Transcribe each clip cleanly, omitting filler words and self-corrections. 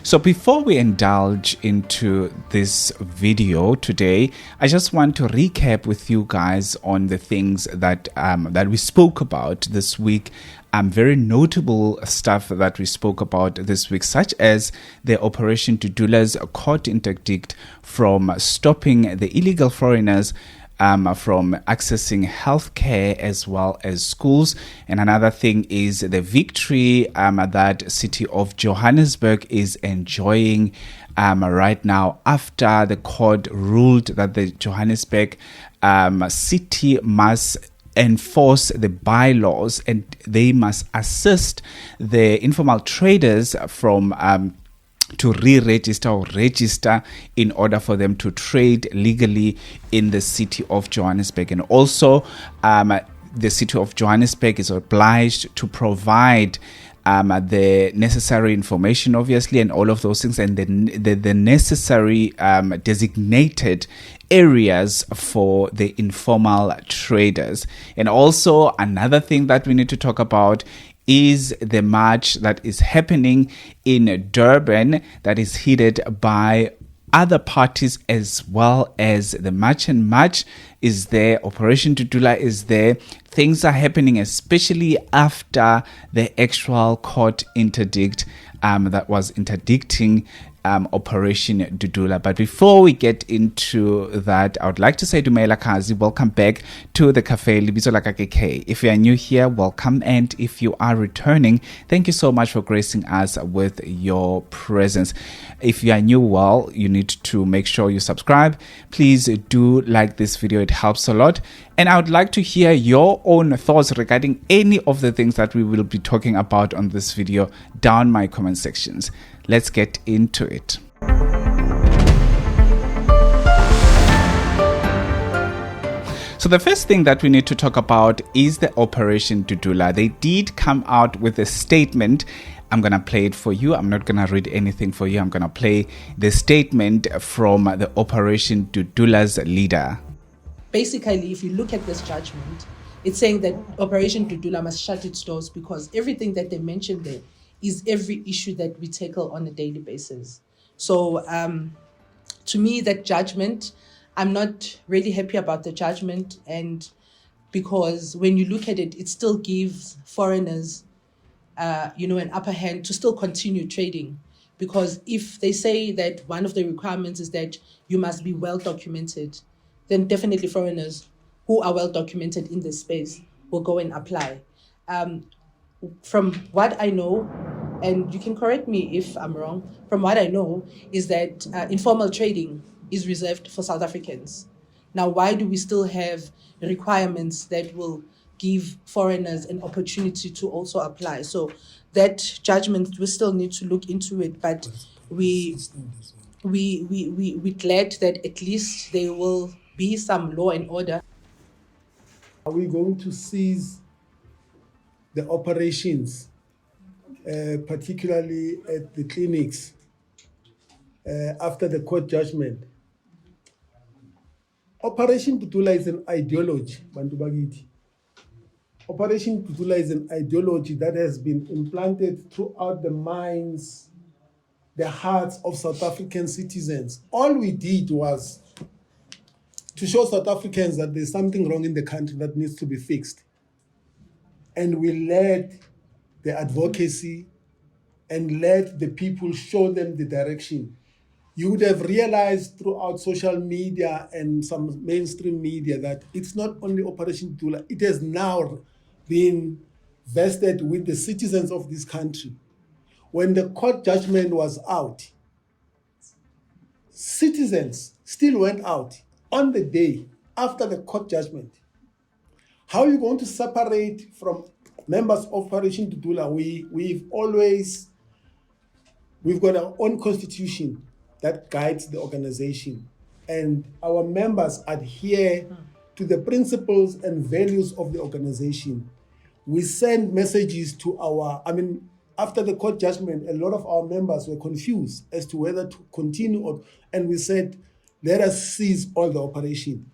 So before we indulge into this video today, I just want to recap with you guys on the things that that we spoke about this week. Very notable stuff that we spoke about this week, such as the Operation Dudula's court interdict from stopping the illegal foreigners from accessing healthcare as well as schools. And another thing is the victory that city of Johannesburg is enjoying right now after the court ruled that the Johannesburg city must enforce the bylaws and they must assist the informal traders from to re-register or register in order for them to trade legally in the city of Johannesburg. And also the city of Johannesburg is obliged to provide the necessary information, obviously, and all of those things, and the necessary designated areas for the informal traders. And also another thing that we need to talk about is the march that is happening in Durban that is headed by other parties as well as the March and March is there. Operation Dudula is there. Things are happening, especially after the actual court interdict that was interdicting Operation Dudula. But before we get into that, I would like to say Dumela Kazi, welcome back to the Cafe Libizo la KK. If you are new here, welcome, and if you are returning, thank you so much for gracing us with your presence. If you are new, well, you need to make sure you subscribe. Please do like this video, it helps a lot. And I would like to hear your own thoughts regarding any of the things that we will be talking about on this video down my comment sections. Let's get into it. So the first thing that we need to talk about is the Operation Dudula. They did come out with a statement. I'm going to play it for you. I'm not going to read anything for you. I'm going to play the statement from the Operation Dudula's leader. Basically, if you look at this judgment, it's saying that Operation Dudula must shut its doors because everything that they mentioned there is every issue that we tackle on a daily basis. So to me, that judgment, I'm not really happy about the judgment, and because when you look at it, it still gives foreigners an upper hand to still continue trading. Because if they say that one of the requirements is that you must be well documented, then definitely foreigners who are well documented in this space will go and apply. From what I know, and you can correct me if I'm wrong, from what I know is that informal trading is reserved for South Africans. Now, why do we still have requirements that will give foreigners an opportunity to also apply? So that judgment, we still need to look into it, but we're glad that at least there will be some law and order. Are we going to seize the operations, particularly at the clinics, after the court judgment? Operation Dudula is an ideology, Bantu Bagiti. Operation Dudula is an ideology that has been implanted throughout the minds, the hearts of South African citizens. All we did was to show South Africans that there's something wrong in the country that needs to be fixed. And we led the advocacy and let the people show them the direction. You would have realized throughout social media and some mainstream media that it's not only Operation Dudula, it has now been vested with the citizens of this country. When the court judgment was out, citizens still went out on the day after the court judgment. How are you going to separate from members of Operation Dudula? We've got our own constitution that guides the organization, and our members adhere to the principles and values of the organization. We send messages to after the court judgment, a lot of our members were confused as to whether to continue and we said, let us cease all the operation.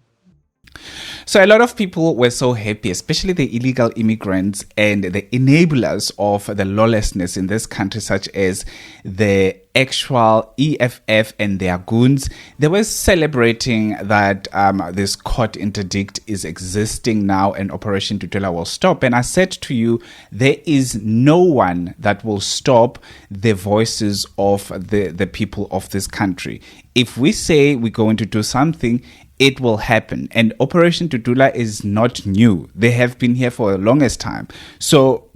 So a lot of people were so happy, especially the illegal immigrants and the enablers of the lawlessness in this country, such as the actual EFF and their goons. They were celebrating that this court interdict is existing now and Operation Tutela will stop. And I said to you, there is no one that will stop the voices of the people of this country. If we say we're going to do something, it will happen. And Operation Tutula is not new. They have been here for the longest time. So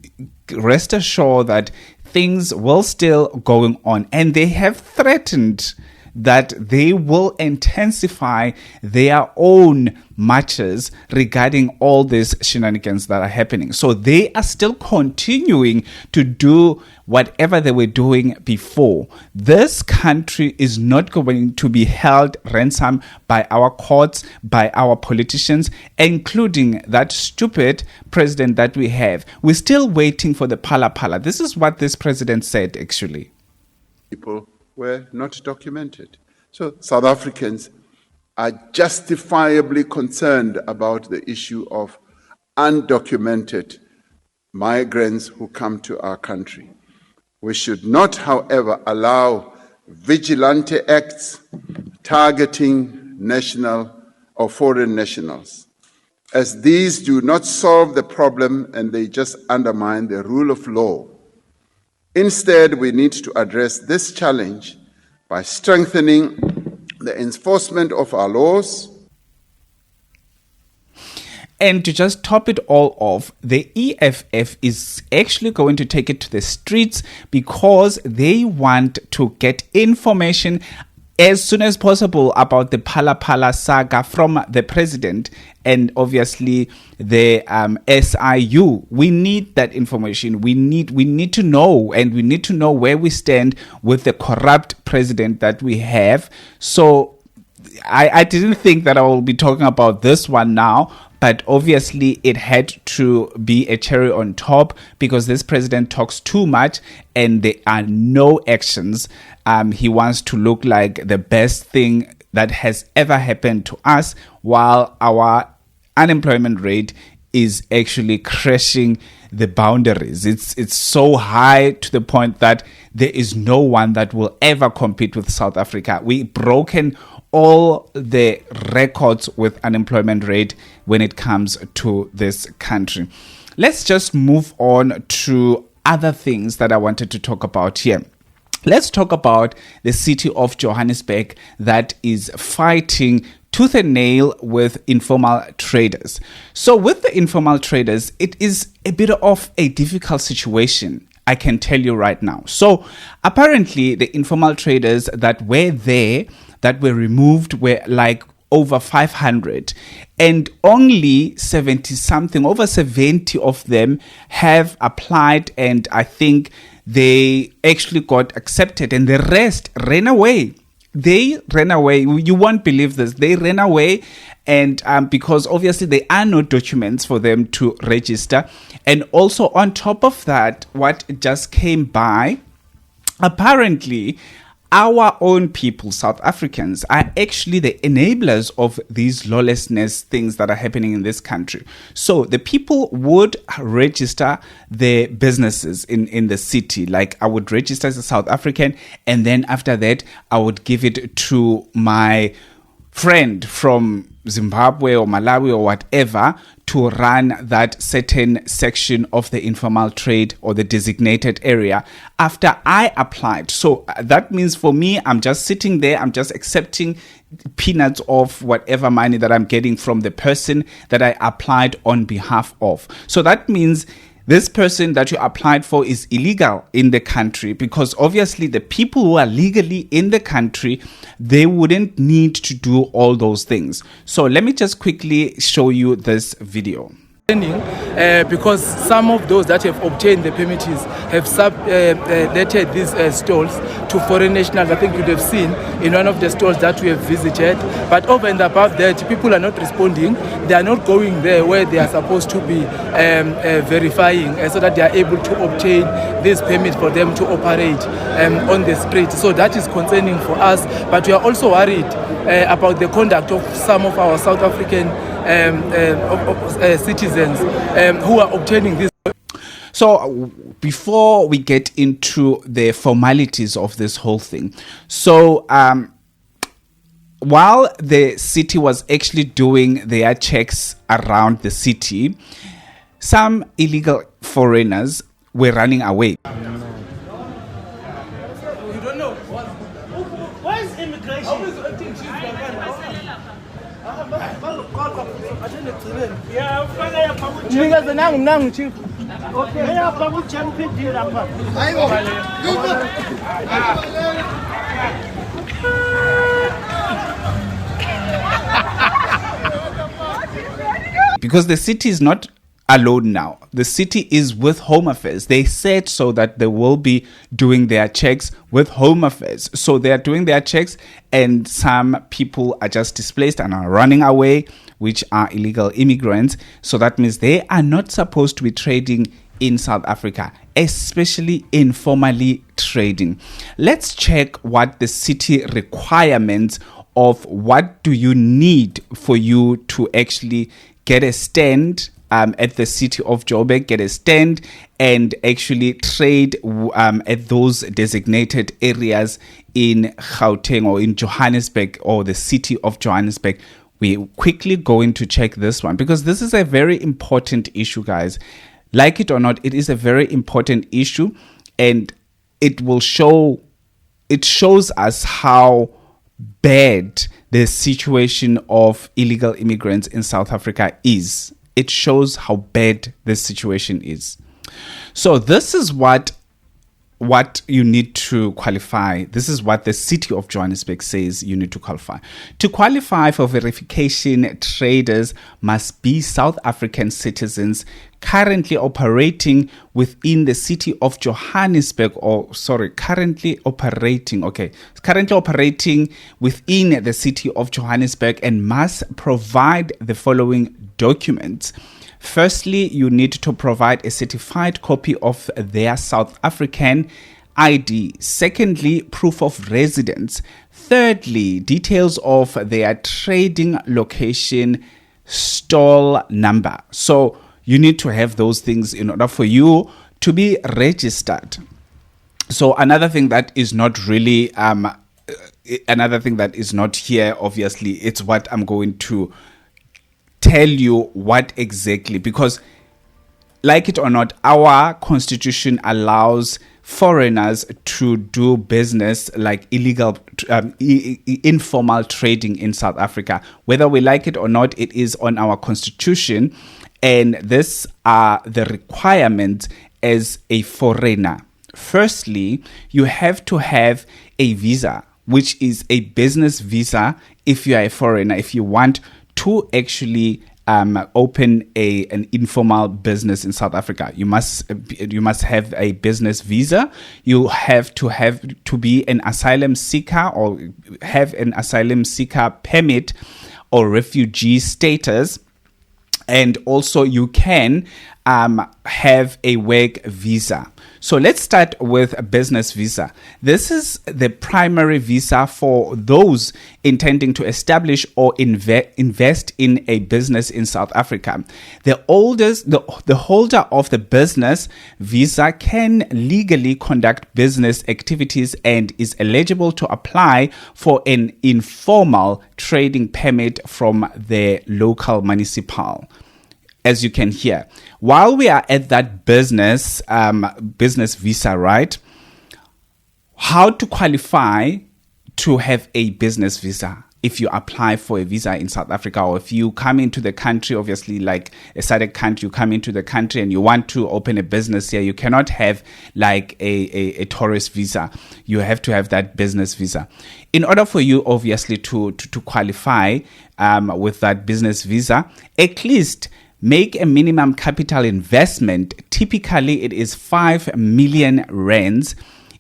rest assured that things will still going on, and they have threatened that they will intensify their own marches regarding all these shenanigans that are happening. So they are still continuing to do whatever they were doing before. This country is not going to be held ransom by our courts, by our politicians, including that stupid president that we have. We're still waiting for the pala pala. This is what this president said, actually. People were not documented. So South Africans are justifiably concerned about the issue of undocumented migrants who come to our country. We should not, however, allow vigilante acts targeting national or foreign nationals, as these do not solve the problem and they just undermine the rule of law. Instead, we need to address this challenge by strengthening the enforcement of our laws. And to just top it all off, the EFF is actually going to take it to the streets because they want to get information as soon as possible about the Pala Pala saga from the president and obviously the SIU. We need that information. We need to know, and we need to know where we stand with the corrupt president that we have. So I didn't think that I will be talking about this one now, but obviously it had to be a cherry on top because this president talks too much and there are no actions. He wants to look like the best thing that has ever happened to us, while our unemployment rate is actually crashing the boundaries. It's so high to the point that there is no one that will ever compete with South Africa. We've broken all the records with unemployment rate when it comes to this country. Let's just move on to other things that I wanted to talk about here. Let's talk about the city of Johannesburg that is fighting tooth and nail with informal traders. So with the informal traders, it is a bit of a difficult situation, I can tell you right now. So apparently the informal traders that were there, that were removed, were like over 500, and only 70 of them have applied, and I think they actually got accepted, and the rest ran away. They ran away. You won't believe this. They ran away, and because obviously there are no documents for them to register. And also on top of that, what just came by, apparently our own people, South Africans, are actually the enablers of these lawlessness things that are happening in this country. So the people would register their businesses in the city. Like I would register as a South African, and then after that, I would give it to my friend from Zimbabwe or Malawi or whatever to run that certain section of the informal trade or the designated area after I applied. So that means for me, I'm just sitting there, I'm just accepting peanuts of whatever money that I'm getting from the person that I applied on behalf of. So that means this person that you applied for is illegal in the country, because obviously the people who are legally in the country, they wouldn't need to do all those things. So let me just quickly show you this video. Because some of those that have obtained the permits have subletted these stalls to foreign nationals. I think you'd have seen in one of the stalls that we have visited. But over and above that, people are not responding. They are not going there where they are supposed to be verifying so that they are able to obtain this permit for them to operate on the street. So that is concerning for us. But we are also worried about the conduct of some of our South African citizens who are obtaining this. So before we get into the formalities of this whole thing, so while the city was actually doing their checks around the city, some illegal foreigners were running away. You don't know. Why is immigration? Because the city is not alone now. The city is with Home Affairs. They said so that they will be doing their checks with Home Affairs. So they are doing their checks, and some people are just displaced and are running away, which are illegal immigrants. So that means they are not supposed to be trading in South Africa, especially informally trading. Let's check what the city requirements of what do you need for you to actually get a stand at the city of Joburg, get a stand and actually trade at those designated areas in Gauteng or in Johannesburg or the city of Johannesburg. We quickly going to check this one because this is a very important issue, guys. Like it or not, it is a very important issue, and it shows us how bad the situation of illegal immigrants in South Africa is. It shows how bad this situation is. So this is what you need to qualify. This is what the city of Johannesburg says you need to qualify. To qualify for verification, traders must be South African citizens currently operating within the city of Johannesburg, currently operating within the city of Johannesburg, and must provide the following documents. Firstly, you need to provide a certified copy of their South African ID. Secondly, proof of residence. Thirdly, details of their trading location, stall number. So you need to have those things in order for you to be registered. So another thing that is not really, another thing that is not here, obviously, it's what I'm going to tell you what exactly, because like it or not, our constitution allows foreigners to do business like illegal, informal trading in South Africa. Whether we like it or not, it is on our constitution, and these are the requirements as a foreigner. Firstly, you have to have a visa, which is a business visa if you are a foreigner, if you want to actually open an informal business in South Africa. You must have a business visa. You have to be an asylum seeker or have an asylum seeker permit or refugee status, and also you can have a work visa. So let's start with a business visa. This is the primary visa for those intending to establish or invest in a business in South Africa. The holder of the business visa can legally conduct business activities and is eligible to apply for an informal trading permit from the local municipal. As you can hear, while we are at that business visa, right? How to qualify to have a business visa if you apply for a visa in South Africa, or if you come into the country, obviously like a SADC country, you come into the country and you want to open a business here, you cannot have like a tourist visa. You have to have that business visa. In order for you, obviously, to qualify with that business visa, at least make a minimum capital investment. Typically, it is 5 million rands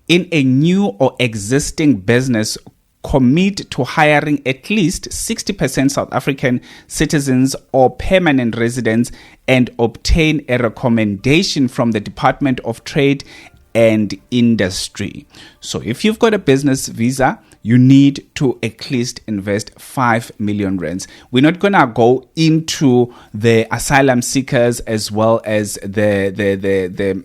in a new or existing business. Commit to hiring at least 60% South African citizens or permanent residents, and obtain a recommendation from the Department of Trade and industry. So if you've got a business visa, you need to at least invest 5 million rands. We're not going to go into the asylum seekers as well as the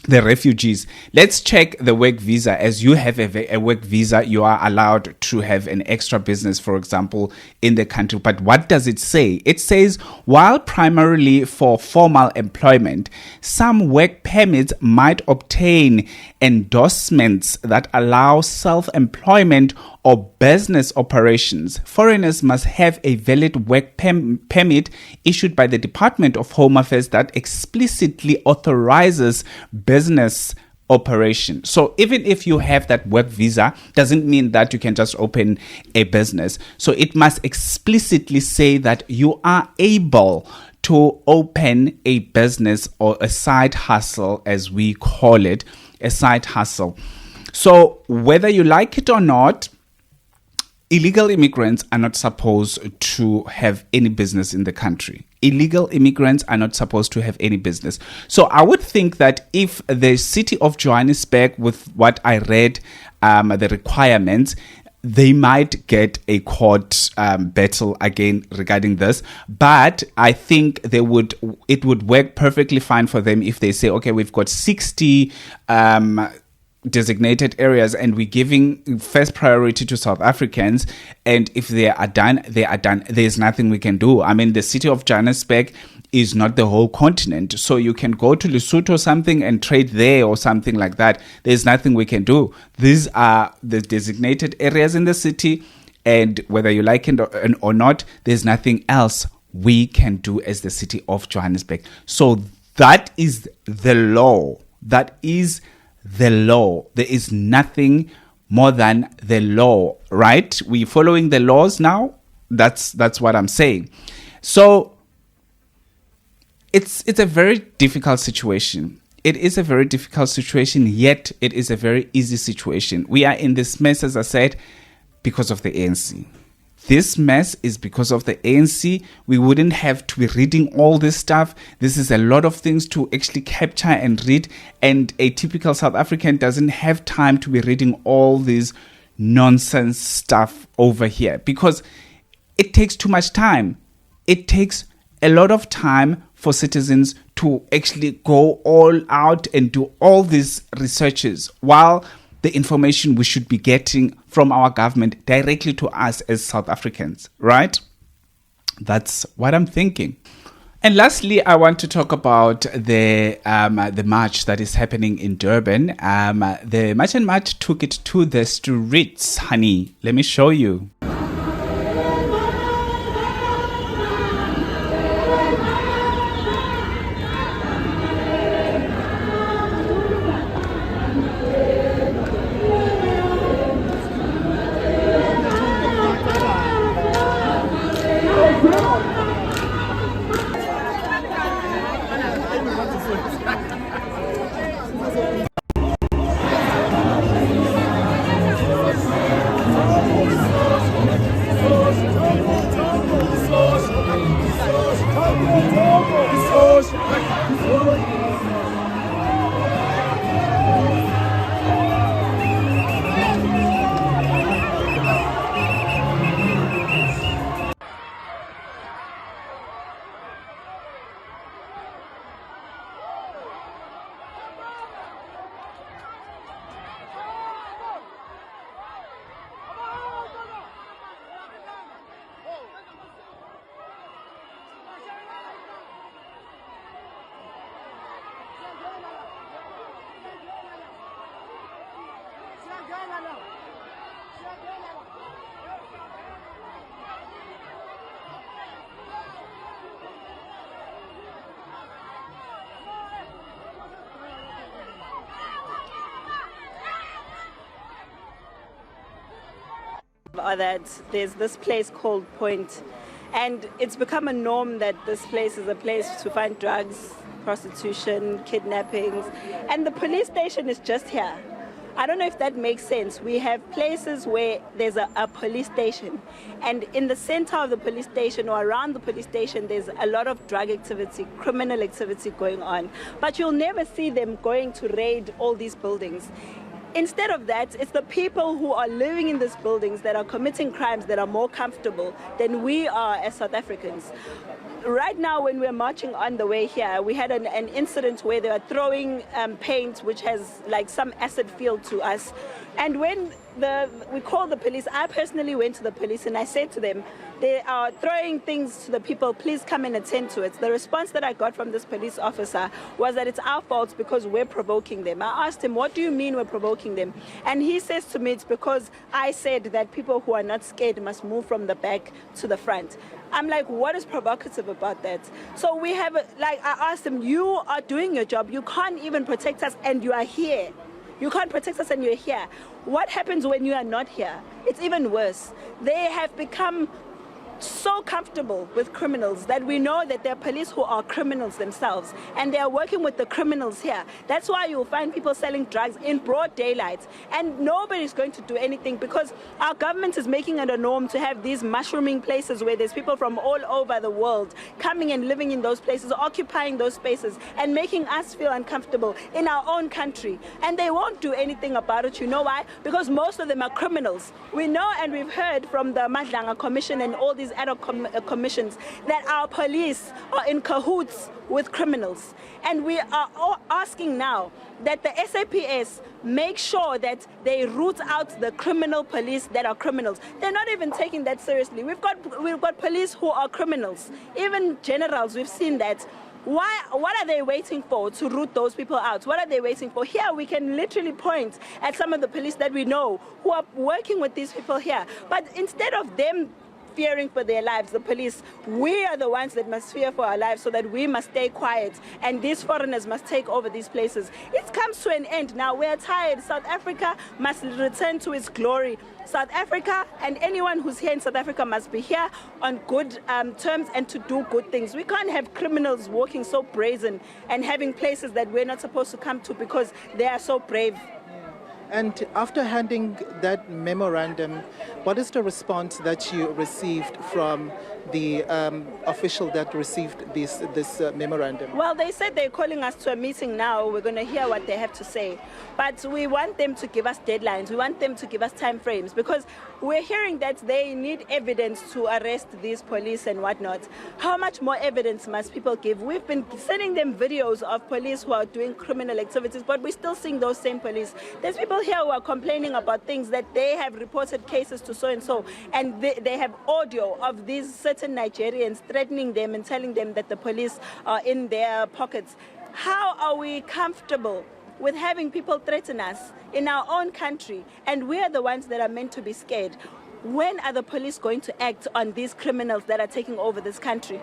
refugees. Let's check the work visa. As you have a work visa, you are allowed to have an extra business, for example, in the country. But what does it say? It says, while primarily for formal employment, some work permits might obtain endorsements that allow self-employment or business operations. Foreigners must have a valid work permit issued by the Department of Home Affairs that explicitly authorizes business operation. So even if you have that work visa, doesn't mean that you can just open a business. So it must explicitly say that you are able to open a business or a side hustle, as we call it, a side hustle. So whether you like it or not, illegal immigrants are not supposed to have any business in the country. Illegal immigrants are not supposed to have any business. So I would think that if the city of Johannesburg, with what I read, the requirements, they might get a court battle again regarding this. But I think it would work perfectly fine for them if they say, okay, we've got 60 designated areas and we're giving first priority to South Africans, and if they are done, they are done. There's nothing we can do. I mean, the city of Johannesburg is not the whole continent, so you can go to Lesotho or something and trade there or something like that. There's nothing we can do. These are the designated areas in the city, and whether you like it or not, there's nothing else we can do as the city of Johannesburg. So that is the law. That is the law. There is nothing more than the law, right? We're following the laws now. That's what I'm saying. So it's a very difficult situation. It is a very difficult situation, yet it is a very easy situation. We are in this mess, as I said, because of the ANC. This mess is because of the ANC. We wouldn't have to be reading all this stuff. This is a lot of things to actually capture and read. And a typical South African doesn't have time to be reading all this nonsense stuff over here because it takes too much time. It takes a lot of time for citizens to actually go all out and do all these researches, while the information we should be getting from our government directly to us as South Africans, right? That's what I'm thinking. And lastly, I want to talk about the march that is happening in Durban. The March and March took it to the streets, honey. Let me show you. Are that there's this place called Point, and it's become a norm that this place is a place to find drugs, prostitution, kidnappings, and the police station is just here. I don't know if that makes sense. We have places where there's a police station, and in the center of the police station or around the police station, there's a lot of drug activity, criminal activity going on. But you'll never see them going to raid all these buildings. Instead of that, it's the people who are living in these buildings that are committing crimes that are more comfortable than we are as South Africans. Right now, when we're marching on the way here, we had an incident where they were throwing paint, which has like some acid feel to us. And when we called the police, I personally went to the police and I said to them, they are throwing things to the people, please come and attend to it. The response that I got from this police officer was that it's our fault because we're provoking them. I asked him, what do you mean we're provoking them? And he says to me, it's because I said that people who are not scared must move from the back to the front. I'm like, what is provocative about that? So we have, like, I asked him, you are doing your job. You can't even protect us and you are here. You can't protect us and you're here. What happens when you are not here? It's even worse. They have become so comfortable with criminals that we know that there are police who are criminals themselves and they are working with the criminals here. That's why you'll find people selling drugs in broad daylight and nobody's going to do anything because our government is making it a norm to have these mushrooming places where there's people from all over the world coming and living in those places, occupying those spaces and making us feel uncomfortable in our own country. And they won't do anything about it. You know why? Because most of them are criminals. We know and we've heard from the Madlanga Commission and all these ad hoc commissions that our police are in cahoots with criminals. And we are all asking now that the SAPS make sure that they root out the criminal police that are criminals. They're not even taking that seriously. We've got police who are criminals. Even generals, we've seen that. What are they waiting for to root those people out? What are they waiting for? Here we can literally point at some of the police that we know who are working with these people here. But instead of them fearing for their lives, the police, we are the ones that must fear for our lives so that we must stay quiet and these foreigners must take over these places. It comes to an end now. We're tired. South Africa must return to its glory. South Africa and anyone who's here in South Africa must be here on good terms and to do good things. We can't have criminals walking so brazen and having places that we're not supposed to come to because they are so brave. And after handing that memorandum, what is the response that you received from the official that received this memorandum? Well, they said they're calling us to a meeting now. We're going to hear what they have to say. But we want them to give us deadlines. We want them to give us time frames because we're hearing that they need evidence to arrest these police and whatnot. How much more evidence must people give? We've been sending them videos of police who are doing criminal activities, but we're still seeing those same police. There's people here who are complaining about things that they have reported cases to so-and-so, and they have audio of these certain Nigerians threatening them and telling them that the police are in their pockets. How are we comfortable with having people threaten us in our own country, and we are the ones that are meant to be scared? When are the police going to act on these criminals that are taking over this country?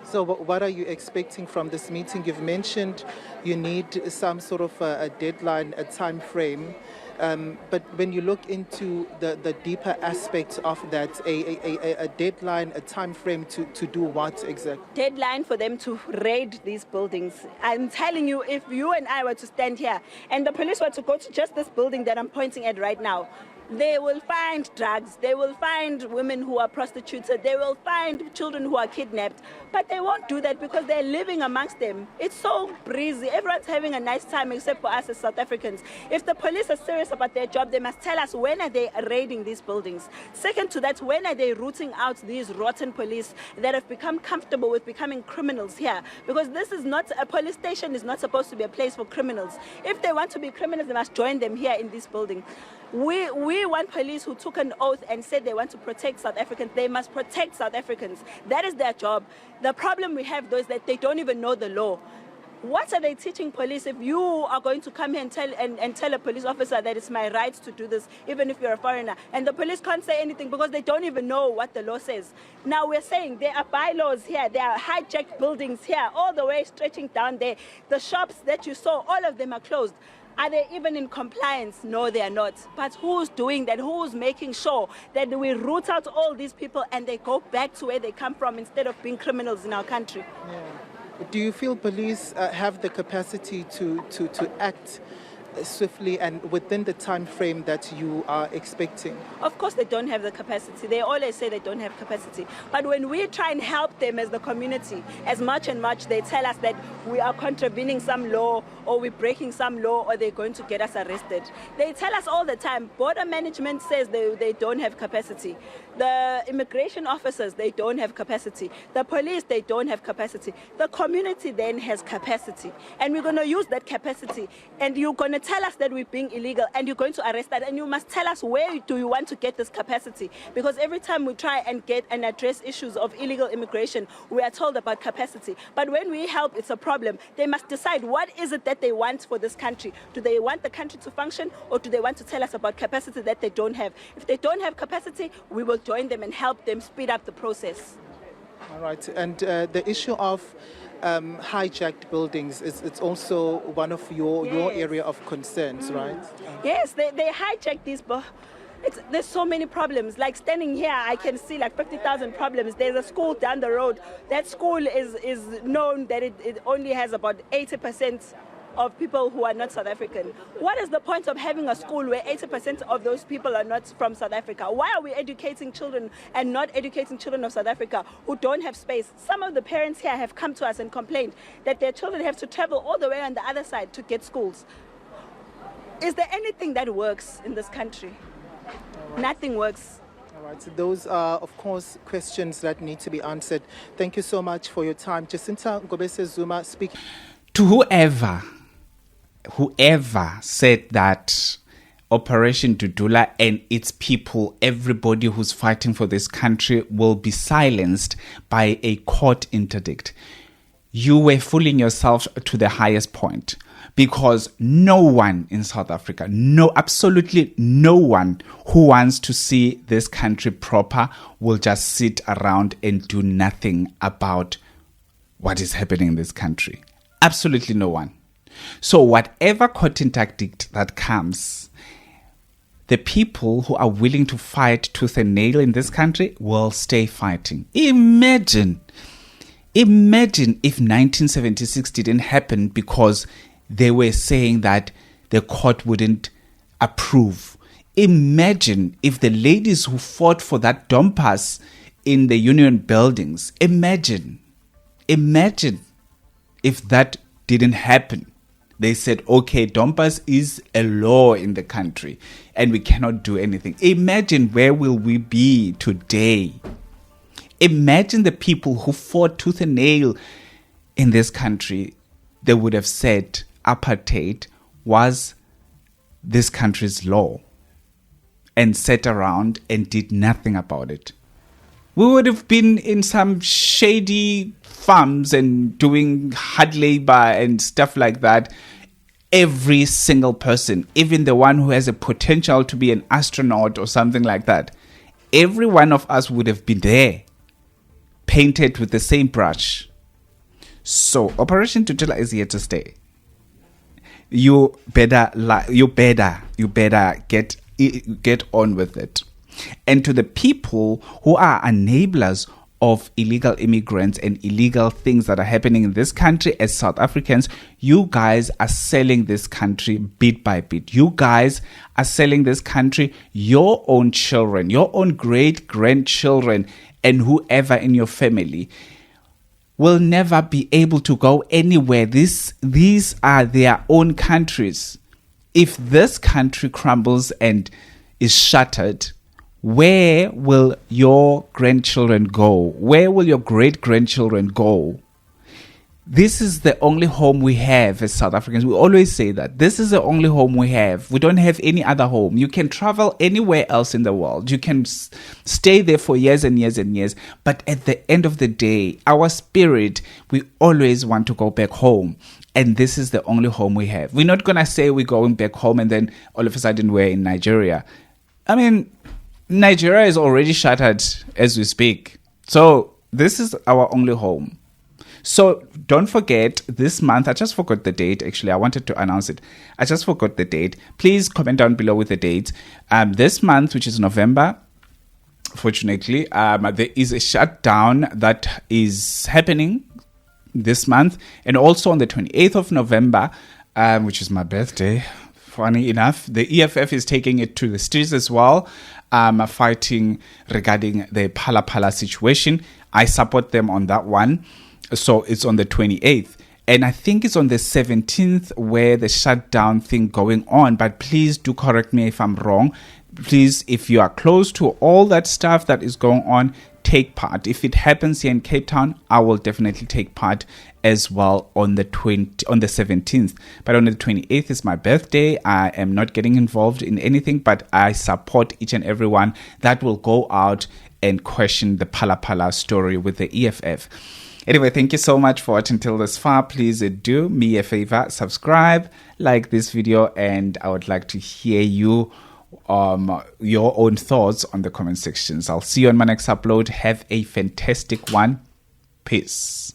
So what are you expecting from this meeting? You've mentioned you need some sort of a deadline, a time frame. But when you look into the deeper aspects of that, a deadline, a time frame to do what exactly? Deadline for them to raid these buildings. I'm telling you, if you and I were to stand here and the police were to go to just this building that I'm pointing at right now, they will find drugs, they will find women who are prostituted, they will find children who are kidnapped, but they won't do that because they're living amongst them. It's so breezy. Everyone's having a nice time except for us as South Africans. If the police are serious about their job, they must tell us when are they raiding these buildings. Second to that, when are they rooting out these rotten police that have become comfortable with becoming criminals here? Because this is not, a police station is not supposed to be a place for criminals. If they want to be criminals, they must join them here in this building. We want police who took an oath and said they want to protect South Africans. They must protect South Africans. That is their job. The problem we have, though, is that they don't even know the law. What are they teaching police if you are going to come here and tell a police officer that it's my right to do this, even if you're a foreigner? And the police can't say anything because they don't even know what the law says. Now we're saying there are bylaws here, there are hijacked buildings here, all the way stretching down there. The shops that you saw, all of them are closed. Are they even in compliance? No, they are not. But who's doing that? Who's making sure that we root out all these people and they go back to where they come from instead of being criminals in our country? Yeah. Do you feel police have the capacity to act swiftly and within the time frame that you are expecting? Of course, they don't have the capacity. They always say they don't have capacity. But when we try and help them as the community, as much and much, they tell us that we are contravening some law or we're breaking some law or they're going to get us arrested. They tell us all the time. Border management says they don't have capacity. The immigration officers, they don't have capacity. The police, they don't have capacity. The community then has capacity. And we're going to use that capacity. And you're going to tell us that we're being illegal and you're going to arrest us. And you must tell us where do you want to get this capacity. Because every time we try and get and address issues of illegal immigration, we are told about capacity. But when we help, it's a problem. They must decide what is it that they want for this country. Do they want the country to function or do they want to tell us about capacity that they don't have? If they don't have capacity, we will join them and help them speed up the process. All right. And the issue of hijacked buildings, it's also one of your area of concerns, right? Yes, they hijack these. There's so many problems. Like standing here, I can see like 50,000 problems. There's a school down the road. That school is known that it only has about 80% of people who are not South African. What is the point of having a school where 80% of those people are not from South Africa? Why are we educating children and not educating children of South Africa who don't have space? Some of the parents here have come to us and complained that their children have to travel all the way on the other side to get schools. Is there anything that works in this country? Nothing works. All right, so those are, of course, questions that need to be answered. Thank you so much for your time. Jacinta Ngobese Zuma speaking. To whoever said that Operation Dudula and its people, everybody who's fighting for this country, will be silenced by a court interdict, you were fooling yourself to the highest point. Because no one in South Africa, absolutely no one who wants to see this country proper will just sit around and do nothing about what is happening in this country. Absolutely no one. So whatever court interdict that comes, the people who are willing to fight tooth and nail in this country will stay fighting. Imagine if 1976 didn't happen because they were saying that the court wouldn't approve. Imagine if the ladies who fought for that dompas in the union buildings, imagine if that didn't happen. They said, okay, dompas is a law in the country and we cannot do anything. Imagine where will we be today? Imagine the people who fought tooth and nail in this country. They would have said apartheid was this country's law and sat around and did nothing about it. We would have been in some shady farms and doing hard labor and stuff like that. Every single person, even the one who has a potential to be an astronaut or something like that, every one of us would have been there, painted with the same brush. So Operation Tutela is here to stay. You better get on with it. And to the people who are enablers of illegal immigrants and illegal things that are happening in this country, as South Africans, you guys are selling this country bit by bit. You guys are selling this country, your own children, your own great-grandchildren, and whoever in your family will never be able to go anywhere. These are their own countries. If this country crumbles and is shattered, where will your grandchildren go? Where will your great-grandchildren go? This is the only home we have as South Africans. We always say that. This is the only home we have. We don't have any other home. You can travel anywhere else in the world. You can stay there for years and years and years. But at the end of the day, our spirit, we always want to go back home. And this is the only home we have. We're not going to say we're going back home and then all of a sudden we're in Nigeria. I mean, Nigeria is already shattered as we speak. So this is our only home. So don't forget, this month, I just forgot the date. Actually, I wanted to announce it. I just forgot the date. Please comment down below with the dates. This month, which is November, fortunately, there is a shutdown that is happening this month. And also on the 28th of November, which is my birthday, funny enough, the EFF is taking it to the streets as well, fighting regarding the Phala Phala situation. I support them on that one. So it's on the 28th. And I think it's on the 17th where the shutdown thing going on. But please do correct me if I'm wrong. Please, if you are close to all that stuff that is going on, take part. If it happens here in Cape Town, I will definitely take part as well on the 17th. But on the 28th is my birthday. I am not getting involved in anything, but I support each and everyone that will go out and question the Phala Phala story with the EFF. Anyway, thank you so much for watching till this far. Please do me a favor, subscribe, like this video, and I would like to hear your own thoughts on the comment sections. I'll see you on my next upload. Have a fantastic one. Peace.